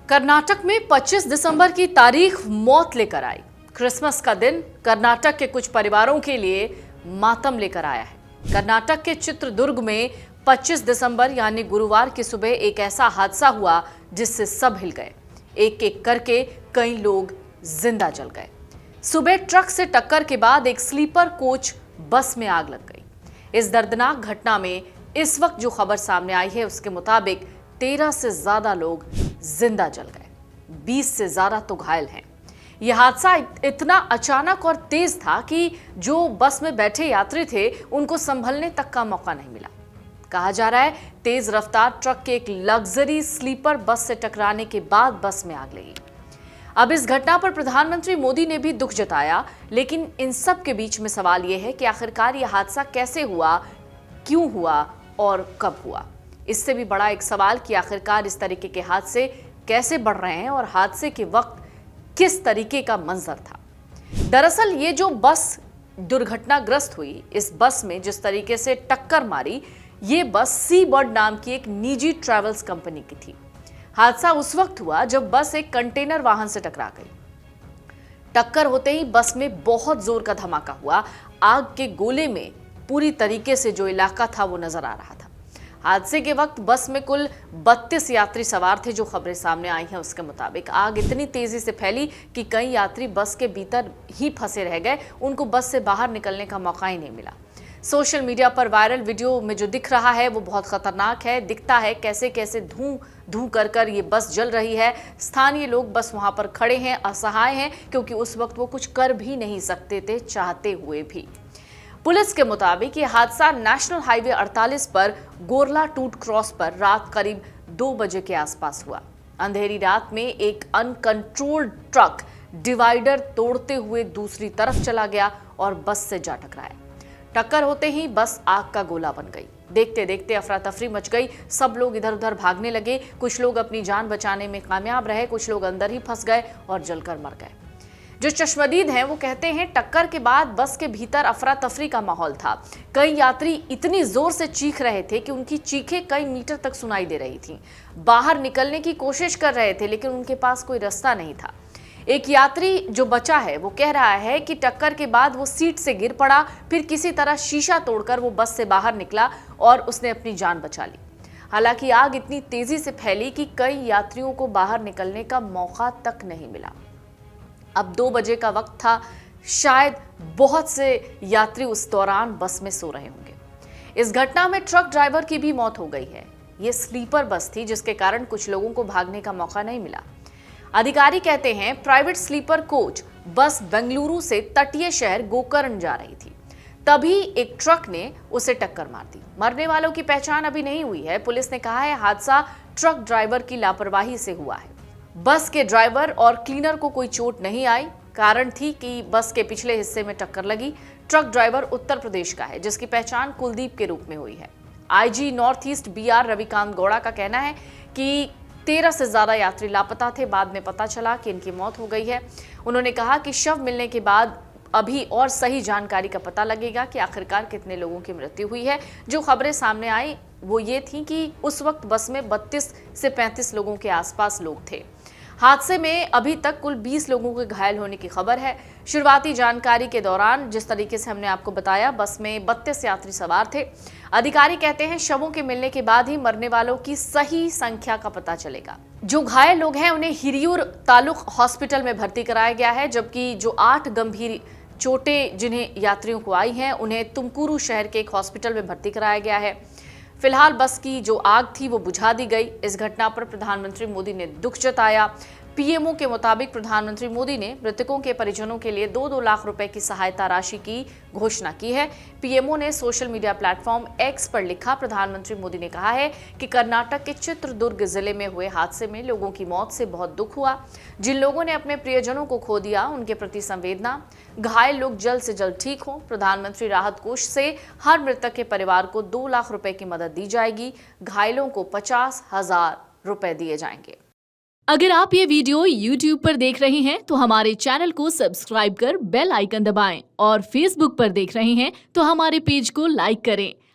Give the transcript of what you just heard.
कर्नाटक में 25 दिसंबर की तारीख मौत लेकर आई। क्रिसमस का दिन कर्नाटक के कुछ परिवारों के लिए मातम लेकर आया है। कर्नाटक के चित्रदुर्ग में 25 दिसंबर यानी गुरुवार की सुबह एक ऐसा हादसा हुआ जिससे सब हिल गए। एक एक करके कई लोग जिंदा जल गए। सुबह ट्रक से टक्कर के बाद एक स्लीपर कोच बस में आग लग गई। इस दर्दनाक घटना में इस वक्त जो खबर सामने आई है उसके मुताबिक 13 से ज्यादा लोग जिंदा जल गए, 20 से ज्यादा तो घायल हैं। यह हादसा इतना अचानक और तेज था कि जो बस में बैठे यात्री थे उनको संभलने तक का मौका नहीं मिला। कहा जा रहा है तेज रफ्तार ट्रक के एक लग्जरी स्लीपर बस से टकराने के बाद बस में आग लगी। अब इस घटना पर प्रधानमंत्री मोदी ने भी दुख जताया, लेकिन इन सब के बीच में सवाल यह है कि आखिरकार यह हादसा कैसे हुआ, क्यों हुआ और कब हुआ। इससे भी बड़ा एक सवाल कि आखिरकार इस तरीके के हादसे कैसे बढ़ रहे हैं और हादसे के वक्त किस तरीके का मंजर था। दरअसल ये जो बस दुर्घटनाग्रस्त हुई, इस बस में जिस तरीके से टक्कर मारी, ये बस सी बर्ड नाम की एक निजी ट्रैवल्स कंपनी की थी। हादसा उस वक्त हुआ जब बस एक कंटेनर वाहन से टकरा गई। टक्कर होते ही बस में बहुत जोर का धमाका हुआ। आग के गोले में पूरी तरीके से जो इलाका था वो नजर आ रहा था। हादसे के वक्त बस में कुल 32 यात्री सवार थे। जो खबरें सामने आई हैं उसके मुताबिक आग इतनी तेजी से फैली कि कई यात्री बस के भीतर ही फंसे रह गए, उनको बस से बाहर निकलने का मौका ही नहीं मिला। सोशल मीडिया पर वायरल वीडियो में जो दिख रहा है वो बहुत खतरनाक है। दिखता है कैसे कैसे धूं धूं कर ये बस जल रही है। स्थानीय लोग बस वहां पर खड़े हैं, असहाय हैं, क्योंकि उस वक्त वो कुछ कर भी नहीं सकते थे चाहते हुए भी। पुलिस के मुताबिक ये हादसा नेशनल हाईवे 48 पर गोरला टूट क्रॉस पर रात करीब 2 बजे के आसपास हुआ। अंधेरी रात में एक अनकंट्रोल्ड ट्रक डिवाइडर तोड़ते हुए दूसरी तरफ चला गया और बस से जा टकराया। टक्कर होते ही बस आग का गोला बन गई। देखते देखते अफरा तफरी मच गई। सब लोग इधर उधर भागने लगे। कुछ लोग अपनी जान बचाने में कामयाब रहे, कुछ लोग अंदर ही फंस गए और जलकर मर गए। जो चश्मदीद हैं वो कहते हैं टक्कर के बाद बस के भीतर अफरा तफरी का माहौल था। कई यात्री इतनी जोर से चीख रहे थे कि उनकी चीखें कई मीटर तक सुनाई दे रही थीं। बाहर निकलने की कोशिश कर रहे थे लेकिन उनके पास कोई रास्ता नहीं था। एक यात्री जो बचा है वो कह रहा है कि टक्कर के बाद वो सीट से गिर पड़ा, फिर किसी तरह शीशा तोड़कर वो बस से बाहर निकला और उसने अपनी जान बचा ली। हालांकि आग इतनी तेजी से फैली कि कई यात्रियों को बाहर निकलने का मौका तक नहीं मिला। अब 2 बजे का वक्त था, शायद बहुत से यात्री उस दौरान बस में सो रहे होंगे। इस घटना में ट्रक ड्राइवर की भी मौत हो गई है। ये स्लीपर बस थी जिसके कारण कुछ लोगों को भागने का मौका नहीं मिला। अधिकारी कहते हैं private sleeper coach bus Bengaluru से तटीय शहर गोकर्ण जा रही थी, तभी एक ट्रक ने उसे टक्कर मार दी। मरने वालों की पहचान अभी नहीं हुई है। पुलिस ने कहा है हादसा ट्रक ड्राइवर की लापरवाही से हुआ है। बस के ड्राइवर और क्लीनर को कोई चोट नहीं आई। कारण थी कि बस के पिछले हिस्से में टक्कर लगी। ट्रक ड्राइवर उत्तर प्रदेश का है जिसकी पहचान कुलदीप के रूप में हुई है। IG north east BR Ravikant Gowda का कहना है कि 13 से ज्यादा यात्री लापता थे। बाद में पता चला कि इनकी मौत हो गई है। उन्होंने कहा कि शव मिलने के बाद अभी और सही जानकारी का पता लगेगा कि आखिरकार कितने लोगों की मृत्यु हुई है। जो खबरें सामने आई वो ये थी कि उस वक्त बस में 32 से 35 लोगों के आसपास लोग थे। हादसे में अभी तक कुल 20 लोगों के घायल होने की खबर है। शुरुआती जानकारी के दौरान जिस तरीके से हमने आपको बताया, बस में 32 यात्री सवार थे। अधिकारी कहते हैं शवों के मिलने के बाद ही मरने वालों की सही संख्या का पता चलेगा। जो घायल लोग हैं उन्हें हिरियूर तालुक हॉस्पिटल में भर्ती कराया गया है, जबकि जो 8 गंभीर चोटें जिन्हें यात्रियों को आई हैं उन्हें तुमकुरू शहर के एक हॉस्पिटल में भर्ती कराया गया है। फिलहाल बस की जो आग थी वो बुझा दी गई। इस घटना पर प्रधानमंत्री मोदी ने दुख जताया। पीएमओ के मुताबिक प्रधानमंत्री मोदी ने मृतकों के परिजनों के लिए 2-2 लाख रुपए की सहायता राशि की घोषणा की है। पीएमओ ने सोशल मीडिया प्लेटफॉर्म एक्स पर लिखा, प्रधानमंत्री मोदी ने कहा है कि कर्नाटक के चित्रदुर्ग जिले में हुए हादसे में लोगों की मौत से बहुत दुख हुआ। जिन लोगों ने अपने प्रियजनों को खो दिया उनके प्रति संवेदना। घायल लोग जल्द से जल्द ठीक हों। प्रधानमंत्री राहत कोष से हर मृतक के परिवार को 2 लाख रुपए की मदद दी जाएगी। घायलों को 50,000 रुपए दिए जाएंगे। अगर आप ये वीडियो YouTube पर देख रहे हैं तो हमारे चैनल को सब्सक्राइब कर बेल आइकन दबाएं और Facebook पर देख रहे हैं तो हमारे पेज को लाइक करें।